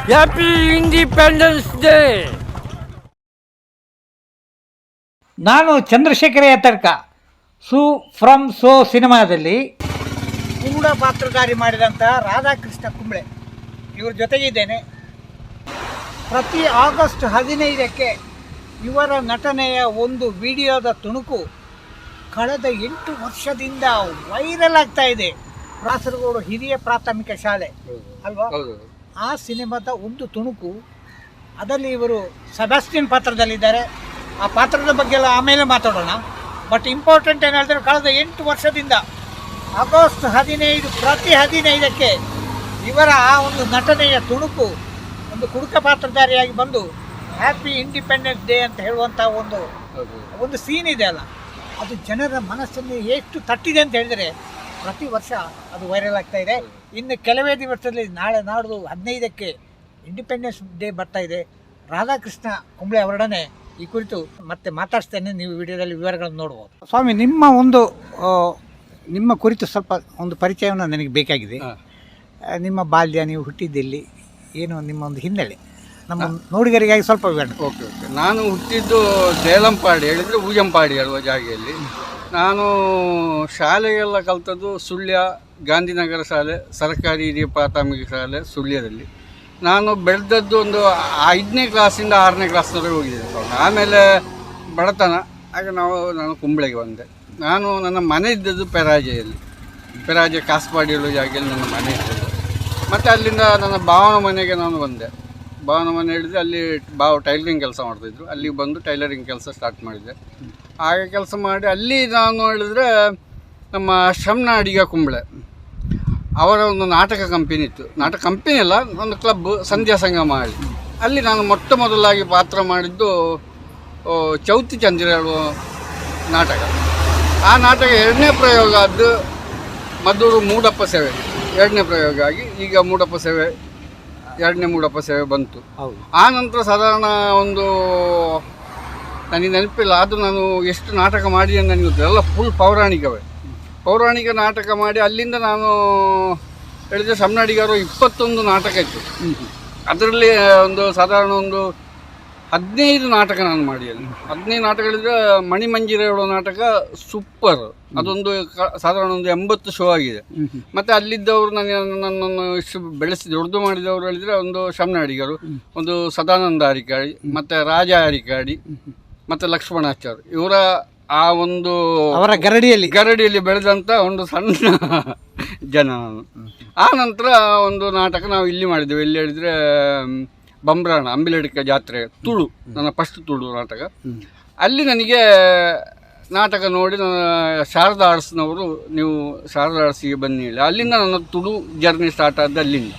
Happy independence day. ನಾನು Chandrashekhara ಯತರ್ಕ from ಸಿನಿಮಾದಲ್ಲಿ ಕೂಡ ಪಾತ್ರಧಾರಿ ಮಾಡಿದಂಥ ರಾಧಾಕೃಷ್ಣ ಕುಂಬ್ಳೆ ಇವ್ರ ಜೊತೆಗಿದ್ದೇನೆ. ಪ್ರತಿ ಆಗಸ್ಟ್ 15ಕ್ಕೆ ಇವರ ನಟನೆಯ ಒಂದು ವಿಡಿಯೋದ ತುಣುಕು ಕಳೆದ 8 ವರ್ಷದಿಂದ ವೈರಲ್ ಆಗ್ತಾ ಇದೆ. ಕಾಸರಗೋಡು ಹಿರಿಯ ಪ್ರಾಥಮಿಕ ಶಾಲೆ ಅಲ್ವಾ, ಆ ಸಿನಿಮಾದ ಒಂದು ತುಣುಕು. ಅದರಲ್ಲಿ ಇವರು ಸೆಬಾಸ್ಟಿಯನ್ ಪಾತ್ರದಲ್ಲಿದ್ದಾರೆ. ಆ ಪಾತ್ರದ ಬಗ್ಗೆ ಎಲ್ಲ ಆಮೇಲೆ ಮಾತಾಡೋಣ. ಬಟ್ ಇಂಪಾರ್ಟೆಂಟ್ ಏನು ಹೇಳಿದ್ರೆ, ಕಳೆದ 8 ವರ್ಷದಿಂದ ಆಗಸ್ಟ್ 15 ಪ್ರತಿ 15ಕ್ಕೆ ಇವರ ಆ ಒಂದು ನಟನೆಯ ತುಣುಕು ಒಂದು ಕುಡುಕ ಪಾತ್ರಧಾರಿಯಾಗಿ ಬಂದು ಹ್ಯಾಪಿ ಇಂಡಿಪೆಂಡೆನ್ಸ್ ಡೇ ಅಂತ ಹೇಳುವಂಥ ಒಂದು ಸೀನ್ ಇದೆ ಅಲ್ಲ, ಅದು ಜನರ ಮನಸ್ಸನ್ನು ಎಷ್ಟು ತಟ್ಟಿದೆ ಅಂತ ಹೇಳಿದರೆ ಪ್ರತಿ ವರ್ಷ ಅದು ವೈರಲ್ ಆಗ್ತಾ ಇದೆ. ಇನ್ನು ಕೆಲವೇ ದಿವಸದಲ್ಲಿ ನಾಳೆ ನಾಡ್ದು 15ಕ್ಕೆ ಇಂಡಿಪೆಂಡೆನ್ಸ್ ಡೇ ಬರ್ತಾ ಇದೆ. ರಾಧಾಕೃಷ್ಣ ಕುಂಬ್ಳೆ ಅವರೊಡನೆ ಈ ಕುರಿತು ಮತ್ತೆ ಮಾತಾಡ್ತೇನೆ. ನೀವು ವಿಡಿಯೋದಲ್ಲಿ ವಿವರಗಳನ್ನು ನೋಡ್ಬೋದು. ಸ್ವಾಮಿ, ನಿಮ್ಮ ಕುರಿತು ಸ್ವಲ್ಪ ಒಂದು ಪರಿಚಯವನ್ನು ನನಗೆ ಬೇಕಾಗಿದೆ. ನಿಮ್ಮ ಬಾಲ್ಯ, ನೀವು ಹುಟ್ಟಿದ್ದೆಲ್ಲಿ, ಏನು ನಿಮ್ಮ ಒಂದು ಹಿನ್ನೆಲೆ ನಮ್ಮ ನೋಡಿಗರಿಗಾಗಿ ಸ್ವಲ್ಪ ವಿವರಣೆ. ಓಕೆ. ನಾನು ಹುಟ್ಟಿದ್ದು ದೇಲಂಪಾಡಿ ಹೇಳಿದರೆ ಊಜಂಪಾಡಿ ಹೇಳುವ ಜಾಗೆಯಲ್ಲಿ. ನಾನು ಶಾಲೆಗೆಲ್ಲ ಕಲಿತದ್ದು ಸುಳ್ಯ ಗಾಂಧಿನಗರ ಶಾಲೆ, ಸರ್ಕಾರಿ ಹಿರಿಯ ಪ್ರಾಥಮಿಕ ಶಾಲೆ ಸುಳ್ಯದಲ್ಲಿ. ನಾನು ಬೆಳೆದದ್ದು ಒಂದು 5ನೇ ಕ್ಲಾಸಿಂದ 6ನೇ ಕ್ಲಾಸ್ನವರೆಗೆ ಹೋಗಿದ್ದೇನೆ. ಆಮೇಲೆ ಬಡತನ, ಆಗ ನಾನು ಕುಂಬ್ಳೆಗೆ ಬಂದೆ. ನನ್ನ ಮನೆ ಇದ್ದದ್ದು ಪೆರಾಜೆ ಕಾಸ್ಪಾಡಿ ಹೇಳುವ ಜಾಗೆಯಲ್ಲಿ ನನ್ನ ಮನೆ ಇದ್ದದ್ದು. ಮತ್ತು ಅಲ್ಲಿಂದ ನನ್ನ ಭಾವನ ಮನೆಗೆ ನಾನು ಬಂದೆ. ಭಾವನ ಮನೆ ಹೇಳಿದರೆ ಅಲ್ಲಿ ಟೈಲರಿಂಗ್ ಕೆಲಸ ಮಾಡ್ತಾಯಿದ್ರು. ಅಲ್ಲಿಗೆ ಬಂದು ಟೈಲರಿಂಗ್ ಕೆಲಸ ಸ್ಟಾರ್ಟ್ ಮಾಡಿದ್ದೆ. ಹಾಗೆ ಕೆಲಸ ಮಾಡಿ ಅಲ್ಲಿ ನಾನು ಹೇಳಿದ್ರೆ ನಮ್ಮ ಶ್ರಮ್ನಾಡಿಗ ಕುಂಬ್ಳೆ ಅವರ ಒಂದು ನಾಟಕ ಕಂಪನಿ ಇತ್ತು. ನಾಟಕ ಕಂಪನಿ ಅಲ್ಲ, ಒಂದು ಕ್ಲಬ್, ಸಂಧ್ಯಾ ಸಂಗಮ ಹೇಳಿ. ಅಲ್ಲಿ ನಾನು ಮೊದಲಾಗಿ ಪಾತ್ರ ಮಾಡಿದ್ದು ಚೌತಿ ಚಂದ್ರ ಹೇಳುವ ನಾಟಕ. ಆ ನಾಟಕ 2ನೇ ಪ್ರಯೋಗ ಆದ್ದು ಮದ್ದೂರು ಮೂಡಪ್ಪ ಸೇವೆ 2ನೇ ಪ್ರಯೋಗ ಆಗಿ ಈಗ ಮೂಡಪ್ಪ ಸೇವೆ 2ನೇ ಮೂಡಪ್ಪ ಸೇವೆ ಬಂತು. ಆ ನಂತರ ಸಾಧಾರಣ ಒಂದು ನನಗೆ ನೆನಪಿಲ್ಲ, ಅದು ನಾನು ಎಷ್ಟು ನಾಟಕ ಮಾಡಿದೆ ನನಗೆ ಗೊತ್ತಿಲ್ಲ. ಎಲ್ಲ ಫುಲ್ ಪೌರಾಣಿಕ ನಾಟಕ ಮಾಡಿ ಅಲ್ಲಿಂದ ನಾನು ಹೇಳಿದ್ರೆ ಸಮ್ನಾಡಿಗರು 21 ನಾಟಕ ಇತ್ತು. ಅದರಲ್ಲಿ ಒಂದು ಸಾಧಾರಣ ಒಂದು 15 ನಾಟಕ ನಾನು ಮಾಡಿದ್ದೇನೆ. 15 ನಾಟಕಗಳಿದ್ರೆ ಮಣಿಮಂಜಿರ ಹೇಳೋ ನಾಟಕ ಸೂಪರ್, ಅದೊಂದು ಸಾಧಾರಣ ಒಂದು 80 ಶೋ ಆಗಿದೆ. ಮತ್ತು ಅಲ್ಲಿದ್ದವರು ನನ್ನನ್ನು ಇಷ್ಟು ಬೆಳೆಸಿ ದೊಡ್ಡದು ಮಾಡಿದವರು ಹೇಳಿದರೆ ಒಂದು ಶಮ್ನಾಡಿಗರು, ಒಂದು ಸದಾನಂದ ಅರಿಕಾಡಿ, ಮತ್ತು ರಾಜ ಅರಿಕಾಡಿ, ಮತ್ತು ಲಕ್ಷ್ಮಣಾಚಾರ್ಯ. ಇವರ ಆ ಒಂದು ಅವರ ಗರಡಿಯಲ್ಲಿ ಬೆಳೆದಂಥ ಒಂದು ಸಣ್ಣ ಜನ ನಾನು. ಆ ನಂತರ ಒಂದು ನಾಟಕ ನಾವು ಇಲ್ಲಿ ಮಾಡಿದ್ದೇವೆ. ಎಲ್ಲಿ ಹೇಳಿದರೆ ಬಂಬ್ರಾಣ ಅಂಬಿಲಡಿಕ ಜಾತ್ರೆ ತುಳು, ನನ್ನ ಫಸ್ಟ್ ತುಳು ನಾಟಕ. ಅಲ್ಲಿ ನನಗೆ ನಾಟಕ ನೋಡಿ ಶಾರದಾ ಆರ್ಟ್ಸ್ನವರು ನೀವು ಶಾರದಾ ಆರ್ಟ್ಸಿಗೆ ಬನ್ನಿ ಹೇಳಿ, ಅಲ್ಲಿಂದ ನನ್ನ ತುಳು ಜರ್ನಿ ಸ್ಟಾರ್ಟ್ ಆದ ಅಲ್ಲಿಂದ.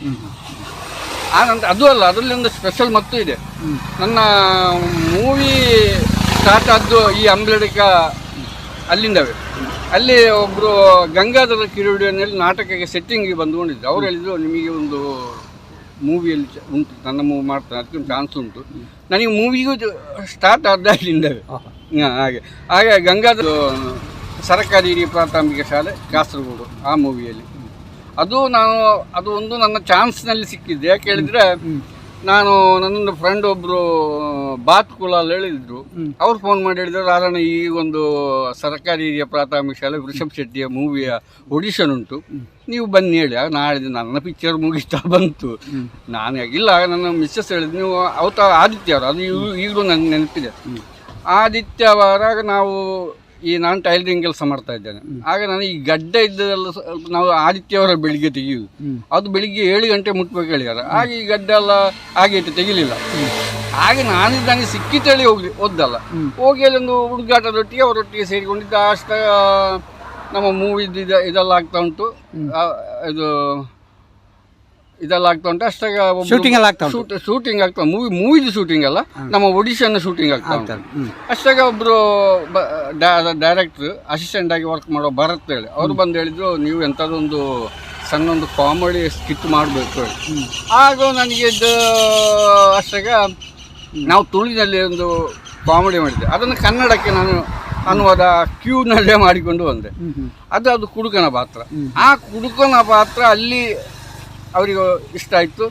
ಆ ನಂತರ ಅದು ಅಲ್ಲ, ಅದರಲ್ಲಿ ಒಂದು ಸ್ಪೆಷಲ್ ಮತ್ತು ಇದೆ. ನನ್ನ ಮೂವಿ ಸ್ಟಾರ್ಟ್ ಆದ್ದು ಈ ಅಂಬಿಲಡಿಕ ಅಲ್ಲಿಂದವೇ. ಅಲ್ಲಿ ಒಬ್ಬರು ಗಂಗಾಧರ ಕಿರುಡಿಯಲ್ಲಿ ನಾಟಕಕ್ಕೆ ಸೆಟ್ಟಿಂಗಿಗೆ ಬಂದುಕೊಂಡಿದ್ದು. ಅವ್ರು ಹೇಳಿದ್ರು, ನಿಮಗೆ ಒಂದು ಮೂವಿಯಲ್ಲಿ ಉಂಟು, ನನ್ನ ಮೂವಿ ಮಾಡ್ತಾನೆ, ಅದಕ್ಕೊಂದು ಚಾನ್ಸ್ ಉಂಟು. ನನಗೆ ಮೂವಿಗೂ ಸ್ಟಾರ್ಟ್ ಆದ ಅಲ್ಲಿಂದವೇ. ಹಾಗೆ ಗಂಗಾಧರ ಸರ್ಕಾರಿ ಹಿರಿಯ ಪ್ರಾಥಮಿಕ ಶಾಲೆ ಕಾಸರಗೋಡು, ಆ ಮೂವಿಯಲ್ಲಿ ಅದು ಒಂದು ನನ್ನ ಚಾನ್ಸ್ನಲ್ಲಿ ಸಿಕ್ಕಿದ್ದೆ. ಯಾಕೆ ಹೇಳಿದರೆ, ನನ್ನೊಂದು ಫ್ರೆಂಡ್ ಒಬ್ಬರು ಬಾತ್ಕುಲಾಲ್ ಹೇಳಿದ್ರು. ಅವ್ರು ಫೋನ್ ಮಾಡಿ ಹೇಳಿದ್ರು, ರಾಧಣ್ಣ ಈ ಒಂದು ಸರ್ಕಾರಿ ಹಿರಿಯ ಪ್ರಾಥಮಿಕ ಶಾಲೆ ವೃಷಭ್ ಶೆಟ್ಟಿಯ ಮೂವಿಯ ಆಡಿಷನ್ ಉಂಟು, ನೀವು ಬನ್ನಿ ಹೇಳಿ. ನಾಳೆ ನನ್ನ ಪಿಕ್ಚರ್ ಮುಗಿಸ್ತಾ ಬಂತು. ನಾನು ಇಲ್ಲ, ನನ್ನ ಮಿಸ್ಸಸ್ ಹೇಳಿದ್ರು, ನೀವು ಅವತ್ತು ಆದಿತ್ಯವಾರ, ಅದು ಈಗಲೂ ನನಗೆ ನೆನಪಿದೆ. ಆದಿತ್ಯವಾರ ನಾನು ಟೈಲರಿಂಗ್ ಕೆಲಸ ಮಾಡ್ತಾ ಇದ್ದೇನೆ. ಆಗ ನಾನು ಈ ಗಡ್ಡೆ ಇದ್ದದೆಲ್ಲ ನಾವು ಆದಿತ್ಯವರ ಬೆಳಿಗ್ಗೆ ತೆಗೆಯುವುದು. ಅದು ಬೆಳಿಗ್ಗೆ 7 ಗಂಟೆ ಮುಟ್ಬೇಕು ಹೇಳಿದಾರೆ. ಆಗ ಈ ಗಡ್ಡೆ ಎಲ್ಲ ಹಾಗೆ ಇಟ್ಟು ತೆಗಿಲಿಲ್ಲ. ಹಾಗೆ ನನಗೆ ಸಿಕ್ಕಿತೇಳಿ ಓದ್ದಲ್ಲ ಹೋಗಿ ಅಲ್ಲಿ ಒಂದು ಹುಡುಗಾಟದೊಟ್ಟಿಗೆ ಅವರೊಟ್ಟಿಗೆ ಸೇರಿಕೊಂಡಿದ್ದ. ಅಷ್ಟ ನಮ್ಮ ಮೂವಿ ಇದೆಲ್ಲ ಆಗ್ತಾ ಉಂಟು, ಇದೆಲ್ಲ ಆಗ್ತಾ ಉಂಟು. ಅಷ್ಟಾಗ ಶೂಟಿಂಗ್ ಆಗ್ತಾ ಮೂವಿದು ಶೂಟಿಂಗ್ ಅಲ್ಲ, ನಮ್ಮ ಒಡಿಶನ್ ಶೂಟಿಂಗ್ ಆಗ್ತಾ ಉಂಟು. ಅಷ್ಟಾಗ ಒಬ್ರು ಡೈರೆಕ್ಟ್ರು ಅಸಿಸ್ಟೆಂಟ್ ಆಗಿ ವರ್ಕ್ ಮಾಡೋ ಭರತ್ ಹೇಳಿ, ಅವ್ರು ಬಂದು ಹೇಳಿದ್ರು, ನೀವು ಎಂಥದೊಂದು ಸಣ್ಣ ಒಂದು ಕಾಮಿಡಿ ಸ್ಕಿಟ್ ಮಾಡಬೇಕು ಹೇಳಿ. ಆಗ ನನಗೆ ಅಷ್ಟಾಗ ನಾವು ತುಳುವಿನಲ್ಲಿ ಒಂದು ಕಾಮಿಡಿ ಮಾಡಿದ್ದೆ, ಅದನ್ನು ಕನ್ನಡಕ್ಕೆ ನಾನು ಅನ್ನುವಾದ ಕ್ಯೂನಲ್ಲೇ ಮಾಡಿಕೊಂಡು ಬಂದೆ. ಅದು ಕುಡುಕನ ಪಾತ್ರ. ಆ ಕುಡುಕನ ಪಾತ್ರ ಅಲ್ಲಿ ಅವರಿಗೆ ಇಷ್ಟ ಆಯಿತು.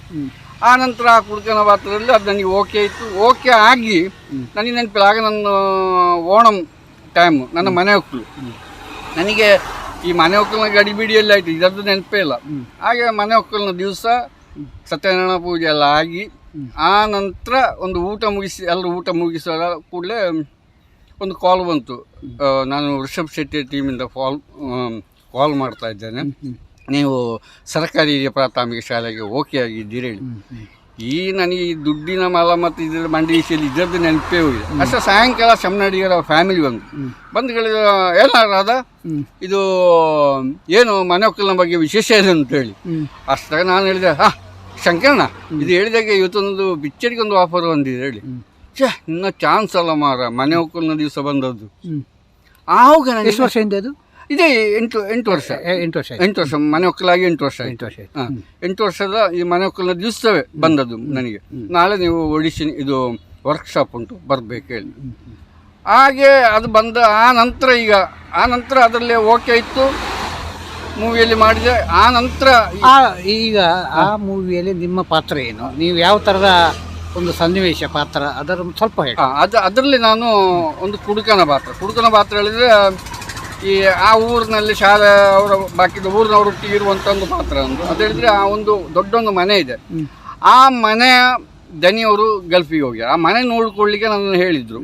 ಆ ನಂತರ ಆ ಕುಡುಕನ ಪಾತ್ರದಲ್ಲಿ ಅದು ನನಗೆ ಓಕೆ ಇತ್ತು. ಓಕೆ ಆಗಿ ನನಗೆ ನೆನಪಿಲ್ಲ, ಆಗ ನನ್ನ ಓಣಂ ಟೈಮು, ನನ್ನ ಮನೆ ಒಕ್ಕಲು. ನನಗೆ ಈ ಮನೆ ಒಕ್ಕಲಿನ ಗಡಿಬಿಡಿಯಲ್ಲಿ ಆಯಿತು, ಇದರದ್ದು ನೆನಪೇ ಇಲ್ಲ. ಹಾಗೆ ಮನೆ ಒಕ್ಕಲಿನ ದಿವಸ ಸತ್ಯನಾರಾಯಣ ಪೂಜೆ ಎಲ್ಲ ಆಗಿ ಆ ನಂತರ ಒಂದು ಊಟ ಮುಗಿಸಿ ಎಲ್ಲರೂ ಊಟ ಮುಗಿಸೋ ಕೂಡಲೇ ಒಂದು ಕಾಲ್ ಬಂತು. ನಾನು ಋಷಭ್ ಶೆಟ್ಟಿ ಟೀಮಿಂದ ಕಾಲ್ ಮಾಡ್ತಾ ಇದ್ದೇನೆ, ನೀವು ಸರ್ಕಾರಿ ಹಿರಿಯ ಪ್ರಾಥಮಿಕ ಶಾಲೆಗೆ ಓಕೆ ಆಗಿದ್ದೀರಿ ಹೇಳಿ. ಈ ನನಗೆ ಈ ದುಡ್ಡಿನ ಮಲ ಮತ್ತು ಇದರ ಮಂಡಿ ವಿಷಯದಲ್ಲಿ ಇದರದ್ದು ನೆನಪೇ ಹೋಗಿದೆ. ಅಷ್ಟೇ ಸಾಯಂಕಾಲ ಶಮನಡಿಗರ ಫ್ಯಾಮಿಲಿ ಬಂದು ಹೇಳಿದ, ಏನಾರದ ಇದು ಏನು ಮನೆ ಒಕ್ಕಲಿನ ಬಗ್ಗೆ ವಿಶೇಷ ಇದೆ ಅಂತ ಹೇಳಿ. ಅಷ್ಟಾಗ ನಾನು ಹೇಳಿದೆ, ಶಂಕರಣ್ಣ ಇದು ಹೇಳಿದಾಗ ಇವತ್ತೊಂದು ಪಿಕ್ಚರ್ಗೆ ಒಂದು ಆಫರ್ ಬಂದಿದೆ ಹೇಳಿ. ಇನ್ನ ಚಾನ್ಸ್ ಅಲ್ಲ ಮಾರ, ಮನೆ ಒಕ್ಕಲಿನ ದಿವಸ ಬಂದದ್ದು. ಆವಾಗ ನನಗೆ ಎಷ್ಟು ವರ್ಷದಿಂದ ಅದು? ಇದೇ 8 ವರ್ಷ ಮನೆ ಒಕ್ಕಲಾಗಿ 8 ವರ್ಷ ಆಯ್ತು. 8 ವರ್ಷದ ಈ ಮನೆ ಒಕ್ಕಲಿನ ದಿವಸವೇ ಬಂದದ್ದು ನನಗೆ. ನಾಳೆ ನೀವು ಒಡಿಶನ್ ಇದು ವರ್ಕ್ಶಾಪ್ ಉಂಟು ಬರಬೇಕು ಹೇಳಿ. ಹಾಗೆ ಅದು ಬಂದ ಆ ನಂತರ ಅದರಲ್ಲಿ ಓಕೆ ಇತ್ತು, ಮೂವಿಯಲ್ಲಿ ಮಾಡಿದೆ. ಆ ನಂತರ ಈಗ ಆ ಮೂವಿಯಲ್ಲಿ ನಿಮ್ಮ ಪಾತ್ರ ಏನು, ನೀವು ಯಾವ ಥರದ ಒಂದು ಸನ್ನಿವೇಶ ಪಾತ್ರ, ಅದರ ಸ್ವಲ್ಪ ಹೇಳಿ. ಅದರಲ್ಲಿ ನಾನು ಒಂದು ಕುಡುಕನ ಪಾತ್ರ ಹೇಳಿದರೆ, ಈ ಆ ಊರಿನಲ್ಲಿ ಶಾಲೆ ಅವರ ಬಾಕಿದ ಊರಿನವರೊಟ್ಟಿಗೆ ಇರುವಂಥ ಒಂದು ಪಾತ್ರ ಒಂದು. ಅದು ಹೇಳಿದರೆ ಆ ಒಂದು ದೊಡ್ಡೊಂದು ಮನೆ ಇದೆ, ಆ ಮನೆಯ ದನಿಯವರು ಗಲ್ಫಿಗೆ ಹೋಗಿ ಆ ಮನೆ ನೋಡ್ಕೊಳ್ಳಿಕ್ಕೆ ನನ್ನನ್ನು ಹೇಳಿದರು.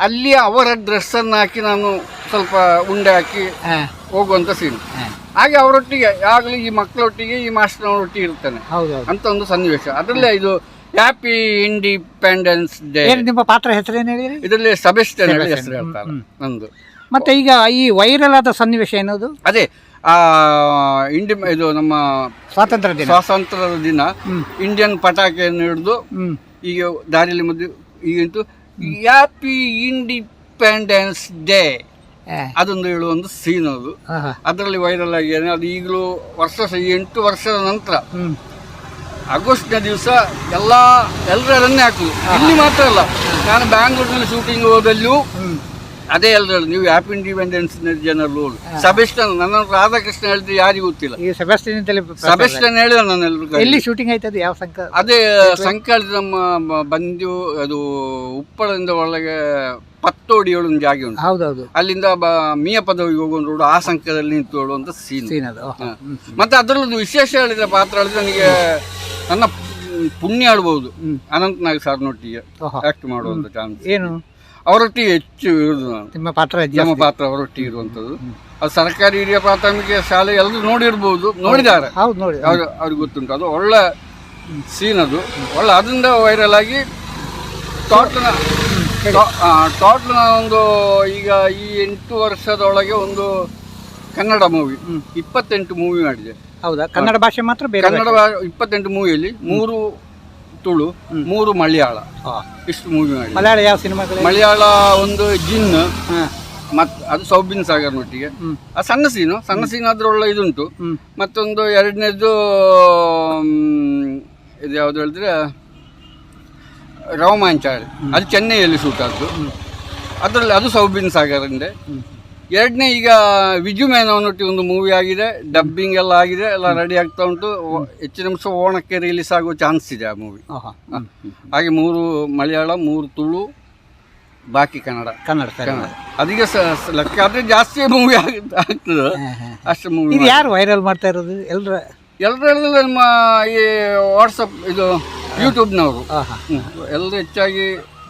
ಅಲ್ಲಿ ಅವರ ಡ್ರೆಸ್ಸನ್ನು ಹಾಕಿ ನಾನು ಸ್ವಲ್ಪ ಉಂಡೆ ಹಾಕಿ ಹೋಗುವಂಥ ಸೀನ್. ಹಾಗೆ ಅವರೊಟ್ಟಿಗೆ ಆಗಲಿ ಈ ಮಕ್ಕಳೊಟ್ಟಿಗೆ ಈ ಮಾಸ್ಟರ್ನವರೊಟ್ಟಿಗೆ ಇರ್ತಾನೆ ಅಂತ ಒಂದು ಸನ್ನಿವೇಶ. ಅದರಲ್ಲೇ ಇದು ಹ್ಯಾಪಿ ಇಂಡಿಪೆಂಡೆನ್ಸ್ ಡೇ. ನಿಮ್ಮ ಪಾತ್ರ ಹೆಸರೇನು ಹೇಳಿರಿ? ಇದರಲ್ಲಿ ಸಬೆಸ್ಟಿಯನ್ ಹೇಳಿ ಹೆಸರು ಹೇಳ್ತಾರೆ ನಂದು. ಮತ್ತೆ ಈಗ ಈ ವೈರಲ್ ಆದ ಸನ್ನಿವೇಶ ಏನದು? ಅದೇ ಇದು ನಮ್ಮ ಸ್ವಾತಂತ್ರ್ಯದ ದಿನ ಇಂಡಿಯನ್ ಪಟಾಕಿಯನ್ನು ಹಿಡಿದು ಈಗ ದಾರಿಯಲ್ಲಿ ಮಧ್ಯೆ ಈಗಂತೂ ಹ್ಯಾಪಿ ಇಂಡಿಪೆಂಡೆನ್ಸ್ ಡೇ ಅದೊಂದು ಹೇಳುವ ಒಂದು ಸೀನ್. ಅದು ಅದರಲ್ಲಿ ವೈರಲ್ ಆಗಿದೆ. ಅದು ಈಗಲೂ 8 ವರ್ಷದ ನಂತರ ಆಗಸ್ಟ್ನ ದಿವಸ ಎಲ್ಲರನ್ನೇ ಹಾಕುದು. ಇಲ್ಲಿ ಮಾತ್ರ ಅಲ್ಲ, ನಾನು ಬ್ಯಾಂಗ್ಳೂರಿನಲ್ಲಿ ಶೂಟಿಂಗ್ ಹೋದಲ್ಲೂ ಅದೇ ಎಲ್ಲರೂ ನೀವು ಹ್ಯಾಪಿ ಇಂಡಿಪೆಂಡೆನ್ಸ್ ಜನರು ಸಬೆಸ್ಟನ್ ನನ್ನ ರಾಧಾಕೃಷ್ಣ ಹೇಳಿದ್ರೆ ಯಾರಿಗೂ ಗೊತ್ತಿಲ್ಲ. ಸಬೆಸ್ಟನ್ ಹೇಳಿದ ನನ್ನೆಲ್ಲರೂ ಎಲ್ಲಿ ಶೂಟಿಂಗ್ ಆಯ್ತದೆ? ಯಾವ ಸಂಕ? ಅದೇ ಸಂಕಾಳದ ನಮ್ಮ ಬಂದು ಅದು ಉಪ್ಪಳದಿಂದ ಒಳಗೆ ಪತ್ತೋಡಿ ಒಂದು ಜಾಗ ಉಂಟು. ಹೌದೌದು. ಅಲ್ಲಿಂದ ಮಿಯ ಪದವಿಗೆ ಹೋಗುವ ರೋಡ್ ಆ ಸಂಕದಲ್ಲಿ ನಿಂತು ಹೇಳುವಂತ ಸೀನ್. ಮತ್ತೆ ಅದರಲ್ಲೊಂದು ವಿಶೇಷ ಹೇಳಿದ್ರೆ ಪಾತ್ರ ಹೇಳಿದ್ರೆ ನನಗೆ ನನ್ನ ಪುಣ್ಯ ಹೇಳ್ಬಹುದು ಅನಂತನಾಗ್ ಸರ್ನೊಟ್ಟಿಗೆ ಆಕ್ಟ್ ಮಾಡುವಂತ ಚಾನ್ಸ್. ಏನು ಅವರೊಟ್ಟಿಗೆ ಹೆಚ್ಚು ಇರುವುದು ನಾನು. ನಮ್ಮ ಪಾತ್ರ ಅವರೊಟ್ಟಿಗೆ ಇರುವಂಥದ್ದು. ಅದು ಸರ್ಕಾರಿ ಹಿರಿಯ ಪ್ರಾಥಮಿಕ ಶಾಲೆ ಎಲ್ಲರೂ ನೋಡಿರ್ಬೋದು, ನೋಡಿದ್ದಾರೆ, ಅವ್ರಿಗೆ ಗೊತ್ತುಂಟು. ಅದು ಒಳ್ಳೆ ಸೀನ್, ಅದು ಒಳ್ಳೆ. ಅದರಿಂದ ವೈರಲ್ ಆಗಿ ಟೋಟಲ್ ಒಂದು ಈಗ ಈ 8 ವರ್ಷದೊಳಗೆ ಒಂದು ಕನ್ನಡ ಮೂವಿ 28 ಮೂವಿ ಮಾಡಿದೆ. ಹೌದಾ? ಕನ್ನಡ ಭಾಷೆ ಮಾತ್ರ? ಕನ್ನಡ 28 ಮೂವಿಯಲ್ಲಿ 3 ತುಳು, 3 ಮಲಯಾಳ, ಇಷ್ಟು ಮೂವಿ ಮಾಡಿ. ಮಲಯಾಳ ಯಾವ ಸಿನಿಮಾಗಳು? ಮಲಯಾಳ ಒಂದು ಜಿನ್, ಮತ್ತು ಅದು ಸೌಬಿನ್ ಸಾಗರ್ನೊಟ್ಟಿಗೆ. ಆ ಸಣ್ಣ ಸೀನು ಅದ್ರೊಳ್ಳೆ ಇದುಂಟು. ಮತ್ತೊಂದು ಎರಡನೇದು ಇದು ಯಾವುದು ಹೇಳಿದ್ರೆ ರೋಮಾಂಚಾರಿ, ಅದು ಚೆನ್ನೈಯಲ್ಲಿ ಶೂಟ್ ಆದ್ದು. ಅದರಲ್ಲಿ ಅದು ಸೌಬಿನ್ ಸಾಗರಿಂದ. ಎರಡನೇ ಈಗ ವಿಜು ಮೇನವನೊಟ್ಟಿಗೆ ಒಂದು ಮೂವಿ ಆಗಿದೆ, ಡಬ್ಬಿಂಗ್ ಎಲ್ಲ ಆಗಿದೆ, ಎಲ್ಲ ರೆಡಿ ಆಗ್ತಾ ಉಂಟು. ಹೆಚ್ಚಿನ ಅಂಶ ಓಣಕ್ಕೆ ರಿಲೀಸ್ ಆಗೋ ಚಾನ್ಸ್ ಇದೆ ಆ ಮೂವಿ. ಹಾಗೆ 3 ಮಲಯಾಳ, 3 ತುಳು, ಬಾಕಿ ಕನ್ನಡ. ಅದೀಗ ಲೆಕ್ಕ ಆದರೆ ಜಾಸ್ತಿ ಮೂವಿ ಆಗ್ತದೆ. ಅಷ್ಟು ಮೂವಿ. ಯಾರು ವೈರಲ್ ಮಾಡ್ತಾ ಇರೋದು? ಎಲ್ಲರೂ ಹೇಳಿದ್ರೆ ನಮ್ಮ ಈ ವಾಟ್ಸಪ್ ಇದು ಯೂಟ್ಯೂಬ್ನವರು ಎಲ್ಲರೂ ಹೆಚ್ಚಾಗಿ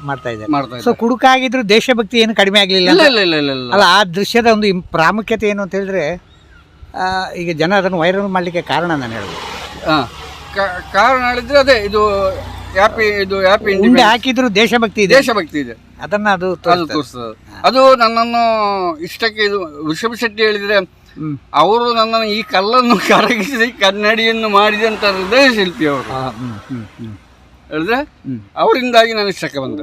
ಮಾಡ್ತಾ ಇದ್ದಾರೆ. ಸೊ ಕುಡುಕ ಆಗಿದ್ರು ದೇಶಭಕ್ತಿ ಏನು ಕಡಿಮೆ ಆಗಲಿಲ್ಲ ಅಲ್ಲ? ಆ ದೃಶ್ಯದ ಒಂದು ಪ್ರಾಮುಖ್ಯತೆ ಏನು ಅಂತ ಹೇಳಿದ್ರೆ, ಈಗ ಜನ ಅದನ್ನು ವೈರಲ್ ಮಾಡಲಿಕ್ಕೆ ಕಾರಣ ನಾನು ಹೇಳೋದು. ಕಾರಣ ಹೇಳಿದ್ರೆ ಅದೇ ಇದು ಹ್ಯಾಪಿ ಉಂಡೆ ಹಾಕಿದ್ರು ದೇಶಭಕ್ತಿ ಇದೆ, ಅದನ್ನ ಅದು ತೋರಿಸ್ತದೆ. ಅದು ನನ್ನನ್ನು ಇಷ್ಟಕ್ಕೆ ಇದು ಋಷಭ್ ಶೆಟ್ಟಿ ಹೇಳಿದ್ರೆ, ಅವರು ನನ್ನನ್ನು ಈ ಕಲ್ಲನ್ನು ಕರಗಿಸಿ ಕನ್ನಡಿಯನ್ನು ಮಾಡಿದಂತ ಹೃದಯ ಶಿಲ್ಪಿ ಅವರು ಹೇಳಿದ್ರೆ, ಅವರಿಂದಾಗಿ ನಾನು ಇಷ್ಟಕ್ಕೆ ಬಂದೆ.